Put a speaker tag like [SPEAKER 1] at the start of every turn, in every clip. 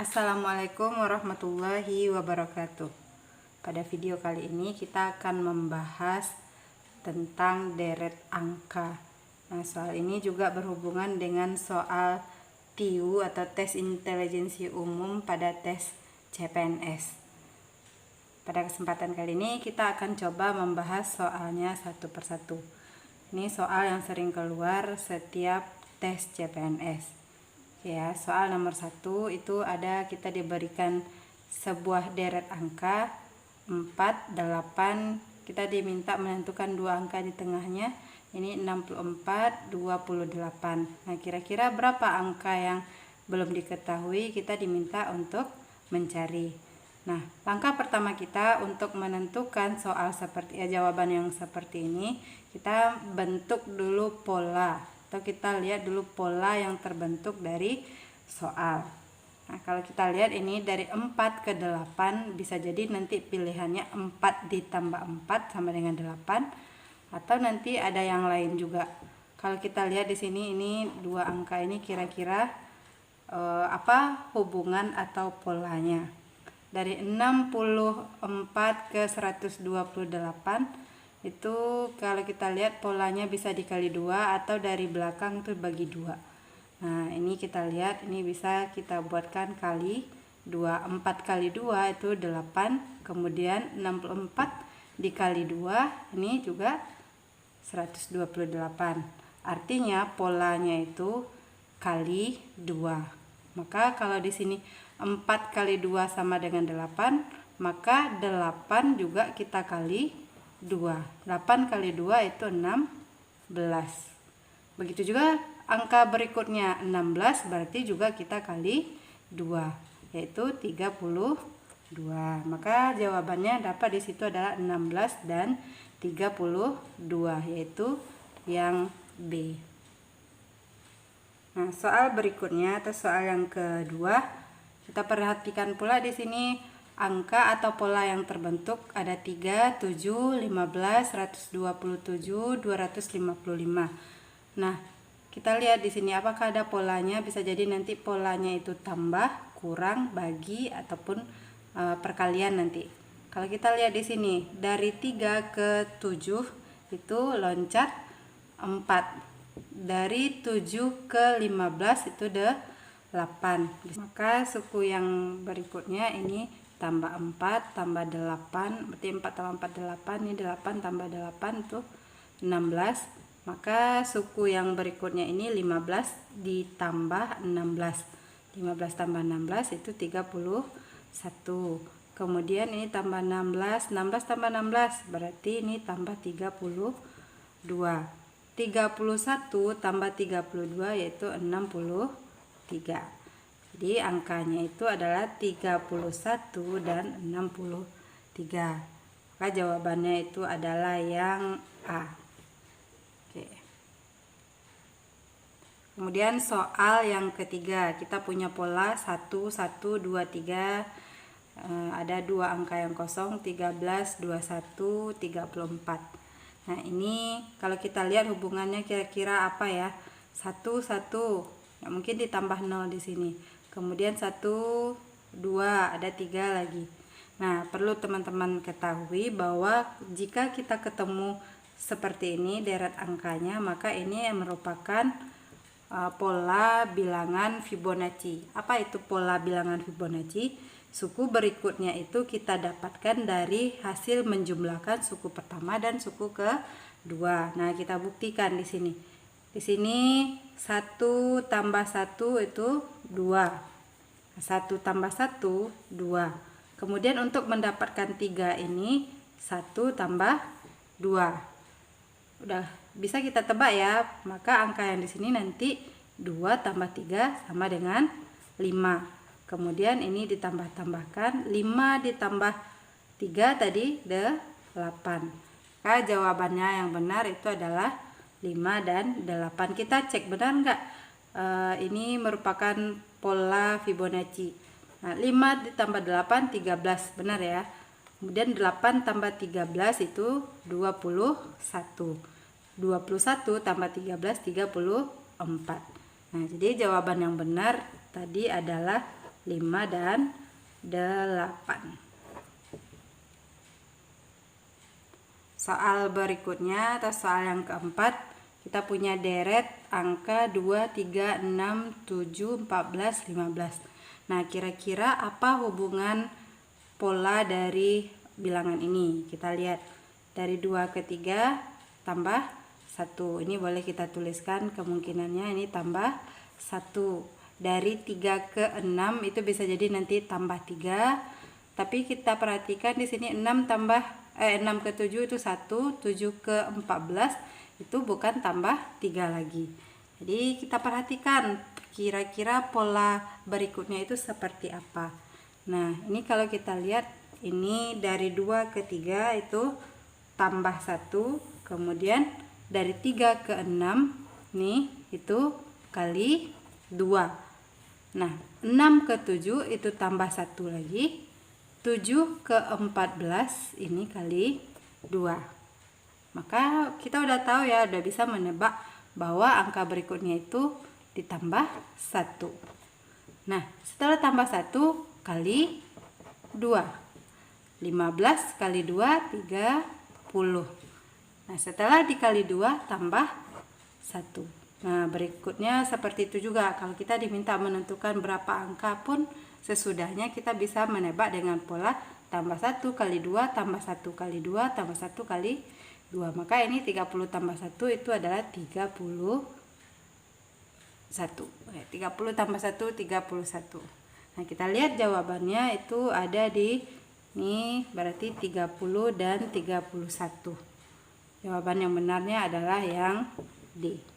[SPEAKER 1] Assalamualaikum warahmatullahi wabarakatuh. Pada video kali ini kita akan membahas tentang deret angka. Nah, soal ini juga berhubungan dengan soal TIU atau tes intelijensi umum pada tes CPNS. Pada kesempatan kali ini kita akan coba membahas soalnya satu persatu. Ini soal yang sering keluar setiap tes CPNS. Ya, soal nomor 1 itu ada kita diberikan sebuah deret angka 4, 8, kita diminta menentukan dua angka di tengahnya, ini 64, 28. Nah, kira-kira berapa angka yang belum diketahui, kita diminta untuk mencari. Nah, langkah pertama kita untuk menentukan soal seperti jawaban yang seperti ini, kita bentuk dulu pola. Atau kita lihat dulu pola yang terbentuk dari soal. Nah, kalau kita lihat ini dari 4 ke 8, bisa jadi nanti pilihannya 4 ditambah 4 sama dengan 8, atau nanti ada yang lain juga. Kalau kita lihat di sini, ini dua angka ini kira-kira apa hubungan atau polanya. Dari 64 ke 128 itu kalau kita lihat polanya bisa dikali 2 atau dari belakang tuh bagi 2. Nah, ini kita lihat, ini bisa kita buatkan kali 2. 4 kali 2 itu 8, kemudian 64 dikali 2 ini juga 128. Artinya polanya itu kali 2. Maka kalau di sini 4 kali 2 sama dengan 8, maka 8 juga kita kali 2. 8 kali 2 itu 16. Begitu juga angka berikutnya 16, berarti juga kita kali 2, yaitu 32. Maka jawabannya dapat di situ adalah 16 dan 32, yaitu yang B. Nah, soal berikutnya atau soal yang kedua, kita perhatikan pula di sini angka atau pola yang terbentuk ada 3, 7, 15, 127, 255. Nah, kita lihat di sini apakah ada polanya. Bisa jadi nanti polanya itu tambah, kurang, bagi, ataupun perkalian nanti. Kalau kita lihat di sini dari 3 ke 7 itu loncat 4. Dari 7 ke 15 itu 8. Maka suku yang berikutnya ini tambah 4 tambah 8, berarti 4 tambah 4 8, ini 8 tambah 8 itu 16. Maka suku yang berikutnya ini 15 ditambah 16. 15 tambah 16 itu 31. Kemudian ini tambah 16, 16 tambah 16 berarti ini tambah 32. 31 tambah 32 yaitu 63. Jadi angkanya itu adalah 31 dan 63. Maka jawabannya itu adalah yang A. Oke. Kemudian soal yang ketiga, kita punya pola 1, 1, 2, 3. Ada dua angka yang kosong, 13, 21, 34. Nah, ini kalau kita lihat hubungannya kira-kira apa ya? 1, 1. Ya, mungkin ditambah 0 di sini. Kemudian 1, 2, ada 3 lagi. Nah, perlu teman-teman ketahui bahwa jika kita ketemu seperti ini deret angkanya, maka ini merupakan pola bilangan Fibonacci. Apa itu pola bilangan Fibonacci? Suku berikutnya itu kita dapatkan dari hasil menjumlahkan suku pertama dan suku kedua. Nah, kita buktikan di sini. Di sini 1 tambah 1 itu 2. 1 tambah 1, 2. Kemudian untuk mendapatkan 3 ini 1 tambah 2. Udah bisa kita tebak ya. Maka angka yang di sini nanti 2 tambah 3 sama dengan 5. Kemudian ini ditambah-tambahkan 5 ditambah 3 tadi 8. Maka jawabannya yang benar itu adalah 5 dan 8. Kita cek benar enggak ini merupakan pola Fibonacci. Nah, 5 ditambah 8 13, benar ya. Kemudian 8 tambah 13 itu 21. 21 tambah 13 34. Nah, jadi jawaban yang benar tadi adalah 5 dan 8. Soal berikutnya atau soal yang keempat, kita punya deret angka 2, 3, 6, 7, 14, 15. Nah, kira-kira apa hubungan pola dari bilangan ini? Kita lihat dari 2 ke 3 tambah 1. Ini boleh kita tuliskan kemungkinannya ini tambah 1. Dari 3 ke 6 itu bisa jadi nanti tambah 3. Tapi kita perhatikan di sini 6 ke 7 itu 1, 7 ke 14 itu bukan tambah 3 lagi. Jadi kita perhatikan kira-kira pola berikutnya itu seperti apa. Nah, ini kalau kita lihat ini dari 2 ke 3 itu tambah 1, kemudian dari 3 ke 6 nih itu kali 2. Nah, 6 ke 7 itu tambah 1 lagi. 7 ke 14 ini kali 2. Maka kita udah tahu ya, udah bisa menebak bahwa angka berikutnya itu ditambah 1. Nah, setelah tambah 1 kali 2. 15 kali 2 30. Nah, setelah dikali 2 tambah 1. Nah, berikutnya seperti itu juga. Kalau kita diminta menentukan berapa angka pun sesudahnya kita bisa menebak dengan pola tambah 1 kali 2 tambah 1 kali 2 tambah 1 kali 2. Maka ini 30 tambah 1 itu adalah 31. 30 tambah 1 31. Nah, kita lihat jawabannya itu ada di ini, berarti 30 dan 31. Jawaban yang benarnya adalah yang D.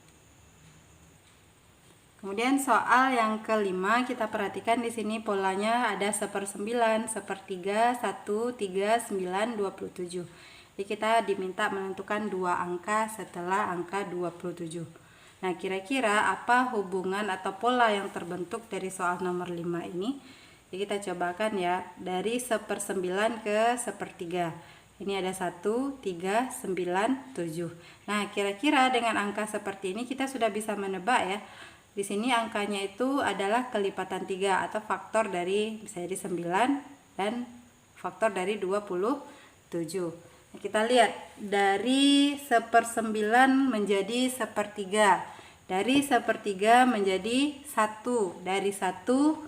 [SPEAKER 1] Kemudian soal yang kelima, kita perhatikan di sini polanya ada 1/9, 1/3, 1, 3, 9, 27. Jadi kita diminta menentukan dua angka setelah angka 27. Nah, kira-kira apa hubungan atau pola yang terbentuk dari soal nomor 5 ini? Jadi kita cobakan ya, dari 1/9 ke 1/3. Ini ada 1, 3, 9, 7. Nah, kira-kira dengan angka seperti ini kita sudah bisa menebak ya. Di sini angkanya itu adalah kelipatan 3 atau faktor dari bisa jadi 9 dan faktor dari 27. Nah, kita lihat dari 1/9 menjadi 1/3. Dari 1/3 menjadi 1. Dari 1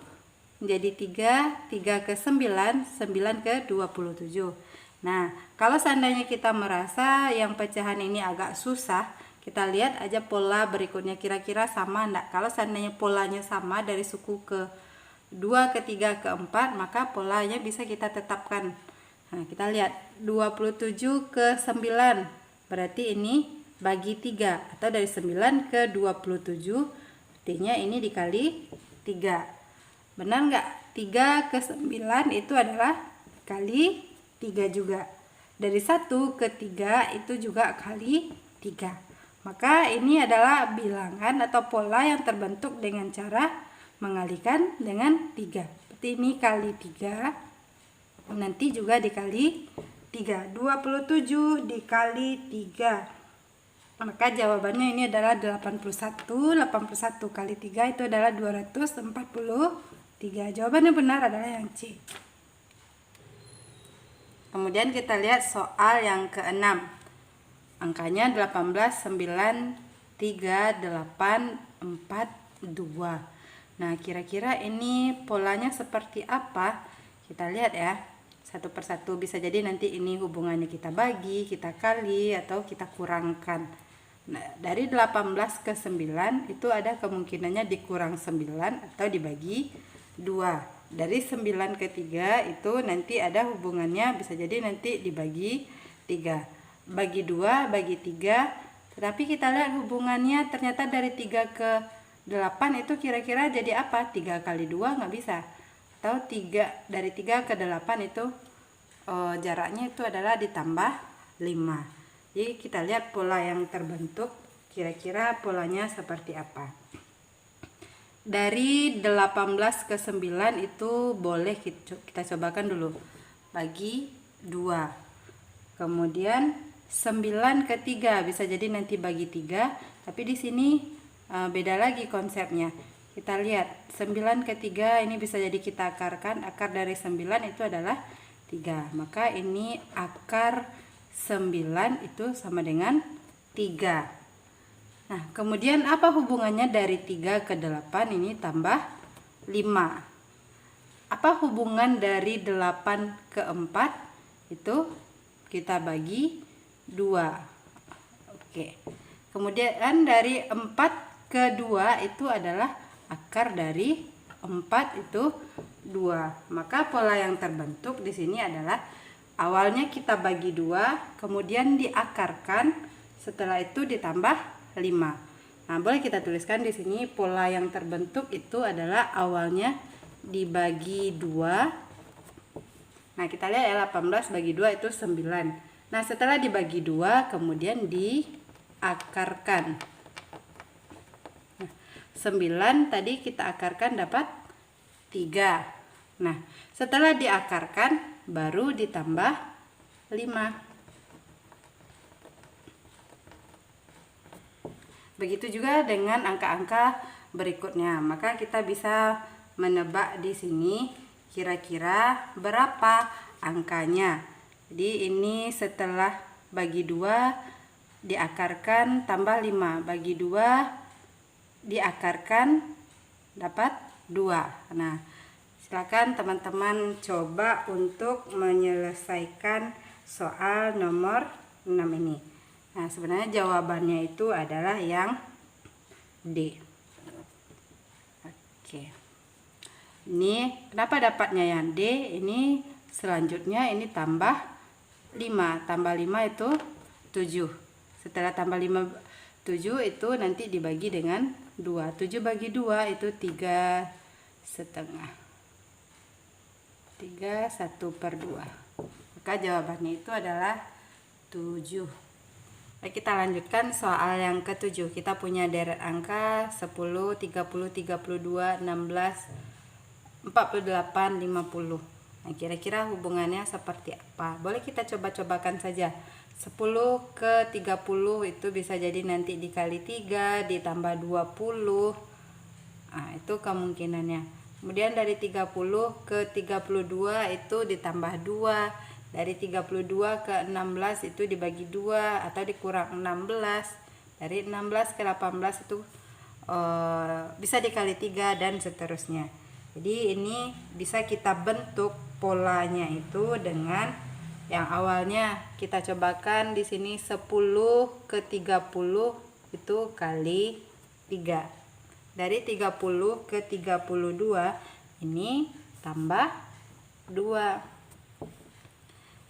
[SPEAKER 1] menjadi 3, 3 ke 9, 9 ke 27. Nah, kalau seandainya kita merasa yang pecahan ini agak susah, kita lihat aja pola berikutnya kira-kira sama enggak. Kalau seandainya polanya sama dari suku ke 2, ke 3, ke 4, maka polanya bisa kita tetapkan. Nah, kita lihat 27 ke 9. Berarti ini bagi 3 atau dari 9 ke 27. Artinya ini dikali 3. Benar enggak? 3 ke 9 itu adalah kali 3 juga. Dari 1 ke 3 itu juga kali 3. Maka ini adalah bilangan atau pola yang terbentuk dengan cara mengalihkan dengan 3. Seperti ini kali 3, nanti juga dikali 3. 27 dikali 3. Maka jawabannya ini adalah 81. 81 kali 3 itu adalah 243. Jawaban yang benar adalah yang C. Kemudian kita lihat soal yang ke-6. Angkanya 18, 9, 3, 8, 4, 2. Nah, kira-kira ini polanya seperti apa? Kita lihat ya, satu persatu. Bisa jadi nanti ini hubungannya kita bagi, kita kali, atau kita kurangkan. Nah, dari 18 ke 9 itu ada kemungkinannya dikurang 9 atau dibagi 2. Dari 9 ke 3 itu nanti ada hubungannya, bisa jadi nanti dibagi 3. Bagi 2, bagi 3, tetapi kita lihat hubungannya ternyata dari 3 ke 8 itu kira-kira jadi apa? 3 kali 2 nggak bisa. Atau dari 3 ke 8 itu jaraknya itu adalah ditambah 5. Jadi kita lihat pola yang terbentuk, kira-kira polanya seperti apa. Dari 18 ke 9 itu boleh kita cobakan dulu. Bagi 2. Kemudian 9 ke 3 bisa jadi nanti bagi 3, tapi di sini beda lagi konsepnya. Kita lihat 9 ke 3 ini bisa jadi kita akarkan. Akar dari 9 itu adalah 3. Maka ini akar 9 itu sama dengan 3. Nah, kemudian apa hubungannya dari 3 ke 8 ini tambah 5? Apa hubungan dari 8 ke 4? Itu kita bagi 2. Oke. Kemudian dari 4 ke 2 itu adalah akar dari 4 itu 2. Maka pola yang terbentuk di sini adalah awalnya kita bagi 2, kemudian diakarkan, setelah itu ditambah 5. Nah, boleh kita tuliskan di sini pola yang terbentuk itu adalah awalnya dibagi 2. Nah, kita lihat ya, 18 bagi 2 itu 9. Nah, setelah dibagi 2 kemudian diakarkan. 9 tadi kita akarkan dapat 3. Nah, setelah diakarkan baru ditambah 5. Begitu juga dengan angka-angka berikutnya. Maka kita bisa menebak di sini kira-kira berapa angkanya. Jadi ini setelah bagi 2 diakarkan tambah 5, bagi 2 diakarkan dapat 2. Nah, silakan teman-teman coba untuk menyelesaikan soal nomor 6 ini. Nah, sebenarnya jawabannya itu adalah yang D. Oke. Ini kenapa dapatnya yang D? Ini selanjutnya ini tambah 5. Tambah 5 itu 7. Setelah tambah 5 7 itu nanti dibagi dengan 2. 7 bagi 2 itu 3,5. 3 1/2. Maka jawabannya itu adalah 7. Baik, kita lanjutkan soal yang ke-7. Kita punya deret angka 10, 30, 32, 16, 48, 50. Nah, kira-kira hubungannya seperti apa? Boleh kita coba-cobakan saja. 10 ke 30 itu bisa jadi nanti dikali 3 ditambah 20. Nah, itu kemungkinannya. Kemudian dari 30 ke 32 itu ditambah 2. Dari 32 ke 16 itu dibagi 2 atau dikurang 16. Dari 16 ke 18 itu bisa dikali 3 dan seterusnya. Jadi ini bisa kita bentuk polanya itu dengan yang awalnya kita cobakan di sini 10 ke 30 itu kali 3. Dari 30 ke 32 ini tambah 2.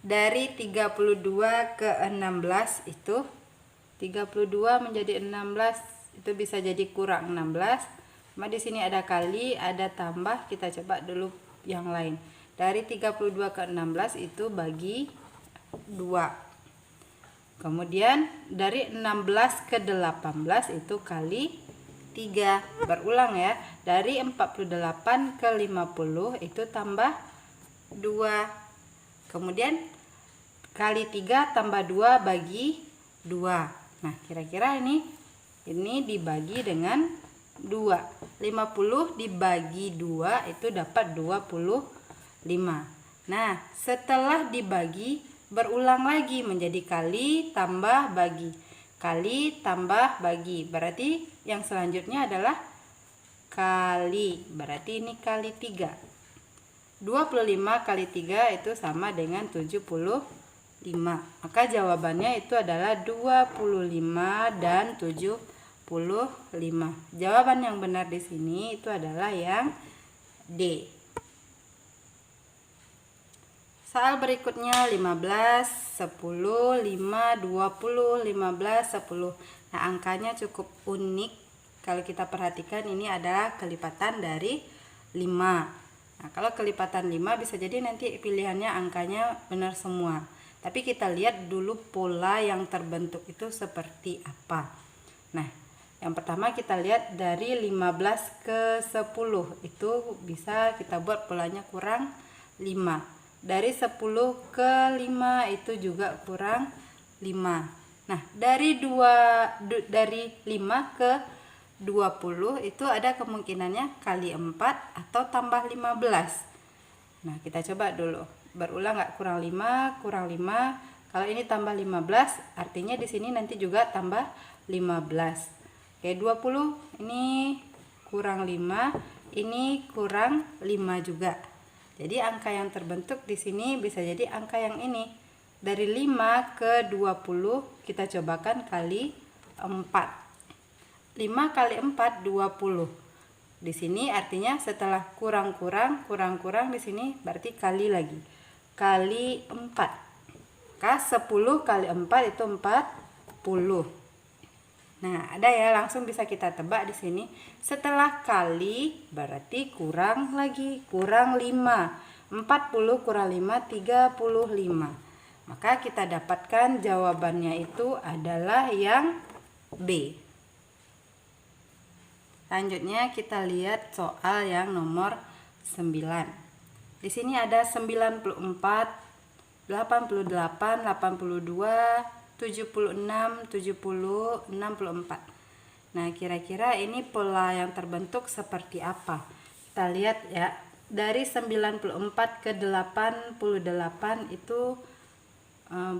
[SPEAKER 1] Dari 32 ke 16 itu 32 menjadi 16 itu bisa jadi kurang 16. Cuma di sini ada kali, ada tambah, kita coba dulu yang lain. Dari 32 ke 16 itu bagi 2. Kemudian dari 16 ke 18 itu kali 3. Berulang ya. Dari 48 ke 50 itu tambah 2. Kemudian kali 3 tambah 2 bagi 2. Nah, kira-kira ini dibagi dengan 2. 50 dibagi 2 itu dapat 25. Nah, setelah dibagi berulang lagi menjadi kali tambah bagi, kali tambah bagi. Berarti yang selanjutnya adalah kali. Berarti ini kali 3. 25 kali 3 itu sama dengan 75. Maka jawabannya itu adalah 25 dan 75. Jawaban yang benar di sini itu adalah yang D. Soal berikutnya 15, 10, 5, 20, 15, 10. Nah, angkanya cukup unik. Kalau kita perhatikan ini adalah kelipatan dari 5. Nah, kalau kelipatan 5 bisa jadi nanti pilihannya angkanya benar semua. Tapi kita lihat dulu pola yang terbentuk itu seperti apa. Nah, yang pertama kita lihat dari 15 ke 10. Itu bisa kita buat polanya kurang 5. Dari 10 ke 5 itu juga kurang 5. Nah, dari 5 ke 20 itu ada kemungkinannya kali 4 atau tambah 15. Nah, kita coba dulu. Berulang nggak? Kurang 5, kurang 5. Kalau ini tambah 15, artinya di sini nanti juga tambah 15. Oke, 20 ini kurang 5, ini kurang 5 juga. Jadi angka yang terbentuk di sini bisa jadi angka yang ini. Dari 5 ke 20 kita cobakan kali 4. 5 kali 4 20. Di sini artinya setelah kurang-kurang di sini berarti kali lagi. Kali 4. Maka 10 kali 4 itu 40. Nah, ada ya, langsung bisa kita tebak di sini. Setelah kali berarti kurang lagi, kurang 5. 40 kurang 5 35. Maka kita dapatkan jawabannya itu adalah yang B. Selanjutnya kita lihat soal yang nomor 9. Di sini ada 94, 88, 82, 76, 70, 64. Nah, kira-kira ini pola yang terbentuk seperti apa? Kita lihat ya. Dari 94 ke 88 itu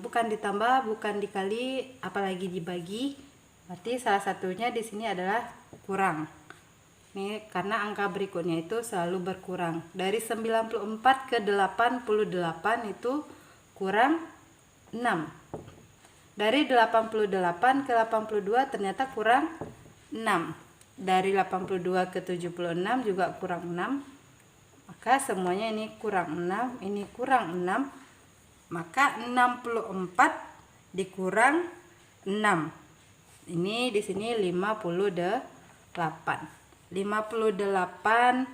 [SPEAKER 1] bukan ditambah, bukan dikali, apalagi dibagi. Berarti salah satunya di sini adalah kurang. Ini karena angka berikutnya itu selalu berkurang. Dari 94 ke 88 itu kurang 6. Dari 88 ke 82 ternyata kurang 6. Dari 82 ke 76 juga kurang 6. Maka semuanya ini kurang 6, ini kurang 6. Maka 64 dikurang 6. Ini di sini 58. 58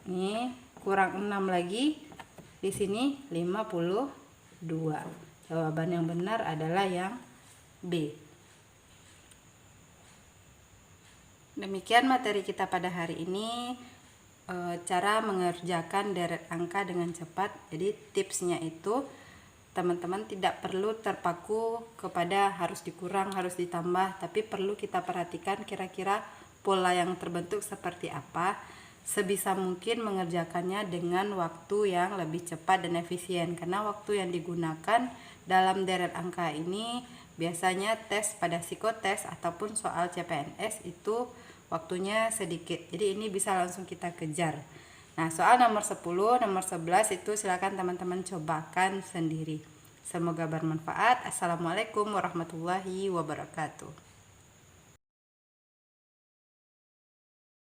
[SPEAKER 1] ini kurang 6 lagi, di sini 52. Jawaban yang benar adalah yang B. Demikian materi kita pada hari ini, cara mengerjakan deret angka dengan cepat. Jadi tipsnya itu teman-teman tidak perlu terpaku kepada harus dikurang, harus ditambah, tapi perlu kita perhatikan kira-kira pola yang terbentuk seperti apa. Sebisa mungkin mengerjakannya dengan waktu yang lebih cepat dan efisien, karena waktu yang digunakan dalam deret angka ini biasanya tes pada psikotes ataupun soal CPNS itu waktunya sedikit, jadi ini bisa langsung kita kejar. Nah, soal nomor 10, nomor 11 itu silakan teman-teman cobakan sendiri. Semoga bermanfaat. Assalamualaikum warahmatullahi wabarakatuh.